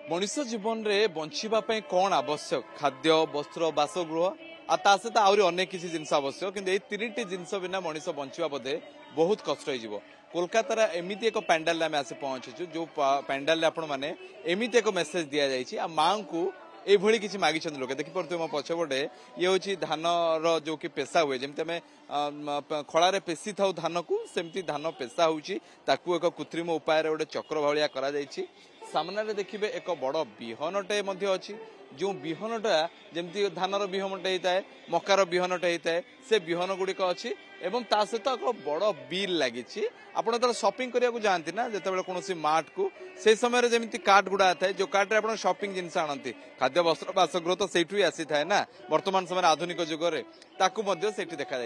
मनुष्य जीवन में बंचिबा पई कौन आवश्यक खाद्य वस्त्र बासगृह आ ता सहित आहुरी अनेक किसी जिनस आवश्यक किंतु ए तीनटी जिनस बिना मनुष्य बंचिबा बोधे बहुत कष्ट हो कोलकातार एमती एक पैंडाल आम आसी पहुंचीचु जो पैंडाल आपण मैंने एमती एक मेसेज दि जाइए माँ को ये किसी मागिंट लोक देखिपे मो पछपटे ये हूँ धान रो कि पेशा हुए जमी आम खड़ा पेशी था धान को सेमती धान पेशा होता एक कृत्रिम उपाय गोटे चक्र भाया करा सामने देखिए एक बड़ बिहनटे अच्छी जो बिहनटा जमती धानर बिहनटे होता है मकार बिहनटे होता है से बिहन गुड़िक अच्छी एवं ता सहित एक बड़ बिल लगी आपड़ जो शॉपिंग करने जाती ना जो कौन मार्ट को से समय जमी कार्ड गुड़ा थाए जो कार्ड आप शॉपिंग जिनस आनती खाद्य वस्त्र बासगृह तो से आसी थाए ना वर्तमान समय आधुनिक जुगरे से देखा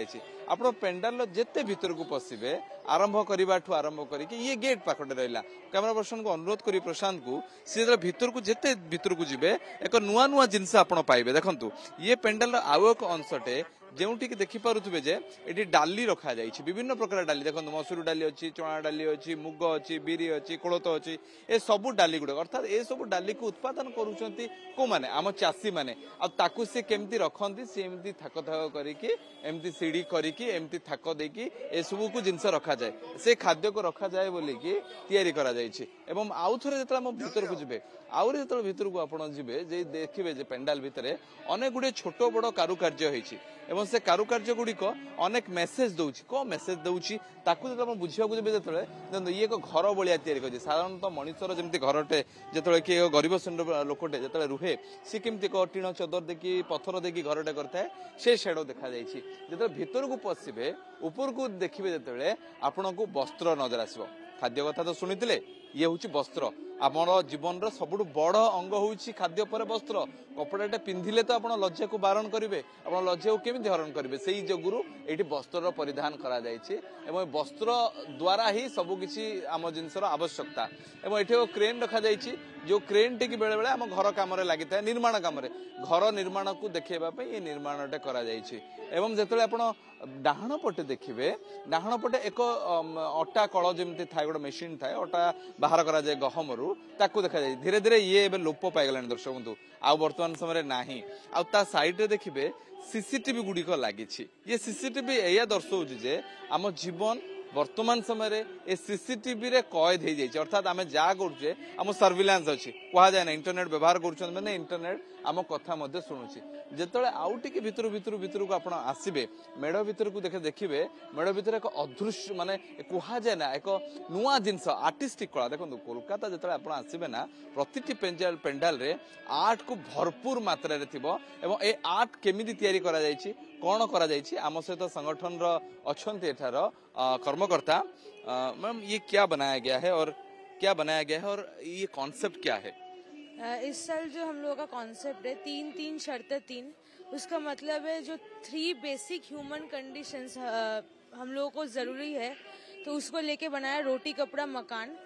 आप पेंडाल जिते भितर को पशिबे आरंभ करने आरंभ करके ये गेट पाखटे रहा कैमेरा पर्सन को अनुरोध करी प्रशांत को सी भितर को जिते भितर को जीवे एक नुआ नुआ जिनस आप पाइबे देखंतु ये पेंडाल आउ एक अंशटे जोटि देखिपे जे ये डाली रखा जाइए विभिन्न प्रकार डाली देखो मसूर डाली अच्छी चना डाली अच्छी मुग अच्छी बिरी अच्छी कोलथ अच्छी ए सबू डाली गुड़ाक अर्थात ए सबू डाली को उत्पादन करुँच को मैंने आम चाषी मैंने आकु सी केमती रखती सी एमती थाक थाक करमती सीढ़ी करके एमती थाक देकी ए सबू को जिनस रखा जाए से खाद्य को रखा जाए बोलिकी तैयारी करा जाइए एवं आउ थे जो भीतर को जी आउरी जो भीतर को आप जी देखिए पेंडाल भितर अनेक गुड़े छोट बड़ कारुकार्य होती एवं से कारुकार्य गुड़िक अनेक मेसेज दौर कौन मेसेज दौर बुझा जो ये एक घर भाया या साधारणतः मनुष्यर जमी घरटे जो कि गरीब श्रेणी लोकटे जो रुहे सी केमती टीण चदर देखी पथर देखी घरटे करता से शेड देखा जो भीतर को पशिबे ऊपर को देखिए जो आपण को वस्त्र नजर आसो खाद्य कथा तो शुणी ये हूँ वस्त्र आमर जीवन सबुठ बड़ अंग होउछि खाद्य पर वस्त्र कपड़ाटे पिंधिले तो आप लज्जा को बारण करेंगे आप लज्जा को केमी हरण करेंगे से जगुरु ये वस्त्र परिधान करा वस्त्र द्वारा ही सबकिछि आम जिनसर आवश्यकता एवं ये क्रेन रखा जो क्रेन टी बेले बेले आम घर कम लगी था निर्माण कम घर निर्माण को देखा ये निर्माणटे करा एवं जो आप डाहाण पटे देखिए डाहाण पटे एक अटा कल जमी थाए गोटे मेसीन थाए अटा बाहर करा जाए गहमरू ताकू देखा जाए धीरे धीरे ये लोप पाईगला दर्शक बंधु आ वर्तमान समय नाही आ साइड रे देखिए सीसीटीवी गुड़िक लगी ये सीसीटीवी या दर्शाऊ जे आम जीवन वर्तमान समय ए सीसीटीवी रे कैद हो जाए अर्थात आम जहाँ करुचे आम सर्विलांस अच्छी कह जाए ना इंटरनेट व्यवहार कर इंटरनेट आम कथा शुणुची जिते आउ टे भितर भितर भितर को आप आसबे मेढ़ भितर को देखिए मेढ़ भितर एक अदृश्य माने कह जाए ना एक नुआ जिनस आर्टिस्टिक कला देखो कोलकाता जो आप आसबे ना प्रति पेंडाल रे आर्ट को भरपूर मात्रा रे थिबो एवं ए आर्ट केमिति तैयारी करा जायछि कौन करा जायछि आम सहित संगठन अच्छे एठार कर्मकर्ता मैम ये क्या बनाया गया है और ये कॉन्सेप्ट क्या है? इस साल जो हम लोगों का कॉन्सेप्ट है 3-3 शर्तें 3 उसका मतलब है जो 3 बेसिक ह्यूमन कंडीशंस हम लोगों को जरूरी है तो उसको लेके बनाया रोटी कपड़ा मकान।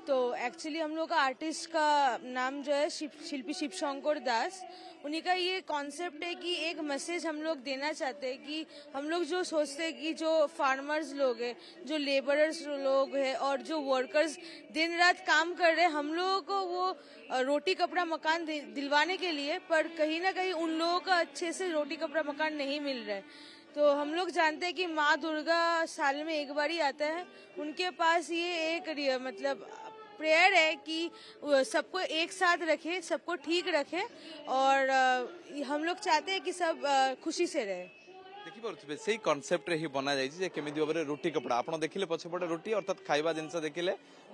तो एक्चुअली हम लोग का आर्टिस्ट का नाम जो है शिल्पी शिवशंकर दास उन्हीं का ये कॉन्सेप्ट है कि एक मैसेज हम लोग देना चाहते हैं कि हम लोग जो सोचते हैं कि जो फार्मर्स लोग हैं जो लेबरर्स लोग हैं और जो वर्कर्स दिन रात काम कर रहे हैं हम लोगों को वो रोटी कपड़ा मकान दिलवाने के लिए पर कहीं ना कहीं उन लोगों का अच्छे से रोटी कपड़ा मकान नहीं मिल रहा है। तो हम लोग जानते हैं कि माँ दुर्गा साल में एक बार ही आता है उनके पास ये एक मतलब प्रेयर है कि सबको एक साथ रखे सबको ठीक रखे और हम लोग चाहते हैं कि सब खुशी से रहे। देखिए से कॉन्सेप्ट ही बना जाए केमी भाव में रोटी कपड़ा आप देखिले पछपटे रोटी अर्थात खाଇବା जिनस देखिले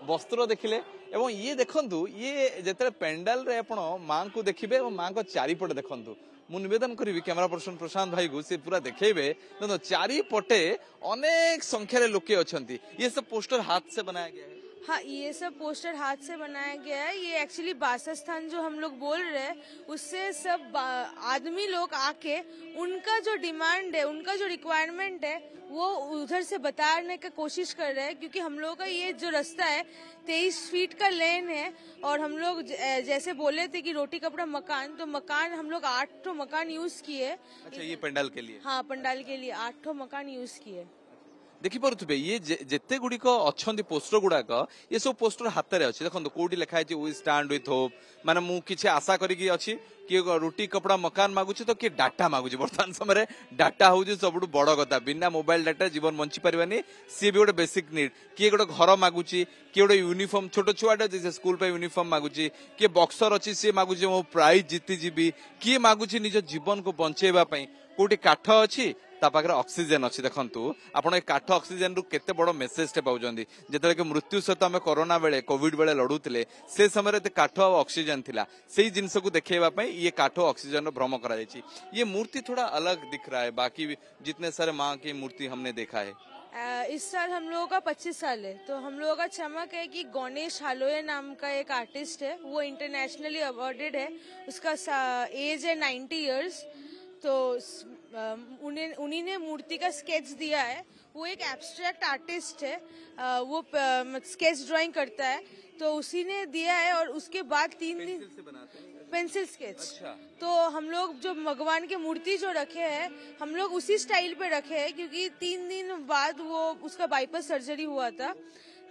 वस्त्र देखिले एवं ये देखंतु ये जेते पेंडाल रे आपण मां को देखिबे और मां को चारिपटे देखंतु मु निवेदन करी कैमरा पर्सन प्रशांत भाई को से पूरा देखेबे चारिपटे अनेक संख्यार लोके अछंती ये सब पोस्टर हाथ से बनाया गया है। हाँ ये सब पोस्टर हाथ से बनाया गया है ये एक्चुअली बासस्थान जो हम लोग बोल रहे हैं उससे सब आदमी लोग आके उनका जो डिमांड है उनका जो रिक्वायरमेंट है वो उधर से बताने की कोशिश कर रहे हैं क्योंकि हम लोग का ये जो रास्ता है 23 फीट का लेन है और हम लोग जैसे बोले थे कि रोटी कपड़ा मकान तो मकान हम लोग 8 मकान यूज किए। अच्छा ये पंडाल के लिए? हाँ पंडाल के लिए 8 मकान यूज किए। देखिपे ये जिते गुड़िक अच्छा पोस्टर गुड़ाक ये सब पोस्टर हाथ में अच्छे देखो कौटी लिखाई वी स्टैंड विथ होप माने मु किसी आशा करी अच्छी किए रुटी कपड़ा मकान मागुची तो किए डाटा मागुची बर्तमान समय डाटा हूँ सब बड़ कथा बिना मोबाइल डाटा जीवन बंची पारानी सी भी गोटे बेसिक नीड किए गोटे घर मागुची किए गोटे यूनिफॉर्म छोट छुआटे स्कूल पे यूनिफॉर्म मागुची किए बक्सर अच्छी सी मागुची मो प्राइज जीति जीवी किए मागुची निज जीवन को बंचेवा कोटी काठ अच्छी पाखे ऑक्सीजन अच्छी देखु आपड़ काठ ऑक्सीजन रु केते बड़ मेसेज टे पाउछंदी जेतले कि मृत्यु सहित आम कोरोना बेले कोविड बेले लड़ुले से समय काठ और ऑक्सीजन थिला से जिनस को देखा ये काठ ऑक्सीजन भ्रम करा ये मूर्ति थोड़ा अलग दिख रहा है बाकी जितने सारे माँ की मूर्ति हमने देखा है। इस साल हम लोगों का 25 साल है तो हम लोगों का चमक है कि गणेश हालोये नाम का एक आर्टिस्ट है वो इंटरनेशनली अवार्डेड है उसका एज है 90 इयर्स तो उन्हीं ने मूर्ति का स्केच दिया है वो एक एब्स्ट्रैक्ट आर्टिस्ट है वो स्केच ड्राइंग करता है तो उसी ने दिया है और उसके बाद 3 दिन पेंसिल स्केच अच्छा। तो हम लोग जो भगवान की मूर्ति जो रखे हैं हम लोग उसी स्टाइल पे रखे हैं क्योंकि 3 दिन बाद वो उसका बाईपास सर्जरी हुआ था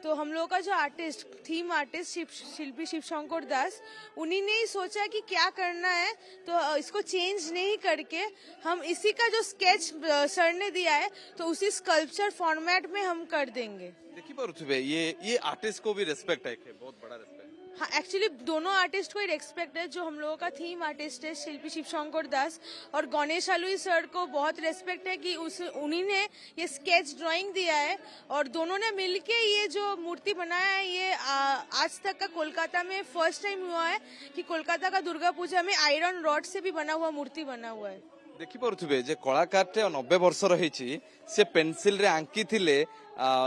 तो हम लोग का जो आर्टिस्ट थीम आर्टिस्ट शिल्पी शिव शंकर दास उन्हीं ने ही सोचा कि क्या करना है तो इसको चेंज नहीं करके हम इसी का जो स्केच सर ने दिया है तो उसी स्कल्पचर फॉर्मेट में हम कर देंगे। देखिए पारुथिबे ये आर्टिस्ट को भी रिस्पेक्ट है बहुत बड़ा रिस्पेक्ट। हाँ एक्चुअली दोनों आर्टिस्ट को ही रेस्पेक्ट है जो हम लोगों का थीम आर्टिस्ट है शिल्पी शिव शंकर दास और गणेश हालोये सर को बहुत रेस्पेक्ट है कि उन्हीं ने ये स्केच ड्राइंग दिया है और दोनों ने मिलके ये जो मूर्ति बनाया है ये आज तक का कोलकाता में फर्स्ट टाइम हुआ है कि कोलकाता का दुर्गा पूजा में आयरन रॉड से भी बना हुआ मूर्ति बना हुआ है। देखिपे जे कलाकार 90 वर्ष रही से पेंसिल रे आंकी थिले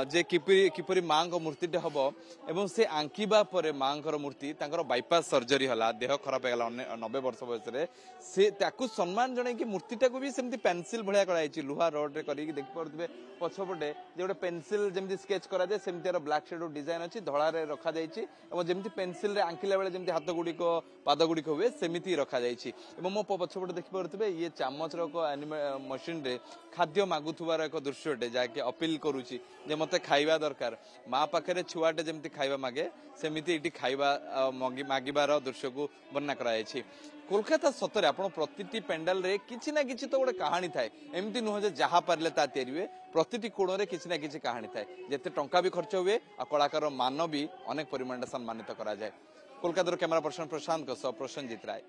जे किपरि माँ को मूर्ति हम एवं से आंकीबा परे माँ मूर्ति बाईपास सर्जरी हला देह खराब हो 90 वर्ष बयस से ताकू सम्मान जन की मूर्तिटा को भी सेमती पेंसिल भाया कराई लुहा रड रे देखिपे पछपटे गोटे पेंसिल जमी स्केच करा जाए सेमती ब्लैक शेडो डिजाइन अच्छी धड़ा रखा जमी पेंसिल रे आंकिला बेले जमी हाथ गुड़िक पाद गुड़िक हुए सेमती रखा मो पछपटे देखिपे ये चामच मशीन रे खाद्य मागुथुवार एक दृश्यटे जहाँकि अपील करुच्ची जे मते खाइबा दरकार माँ पाखे छुआटे जमी खाइबा मागे सेमिति एटी खाइबा मागिबार दृश्य को वर्णना कराई। कोलकाता सतरे आप प्रति पेंडाल रे किछि ना किछि तो गोटे कहानी थाए एमती नुह जे जहाँ पारे ता तैयारी हुए प्रति कोण रे किछि ना किछि कहानी थाए जेते टंका भी खर्च हुए आ कलाकार मान भी अनेक परिमाण सम्मानित करा जाए। कोलकाता कैमरा पर्सन प्रशांत प्रसन्नजीत राय।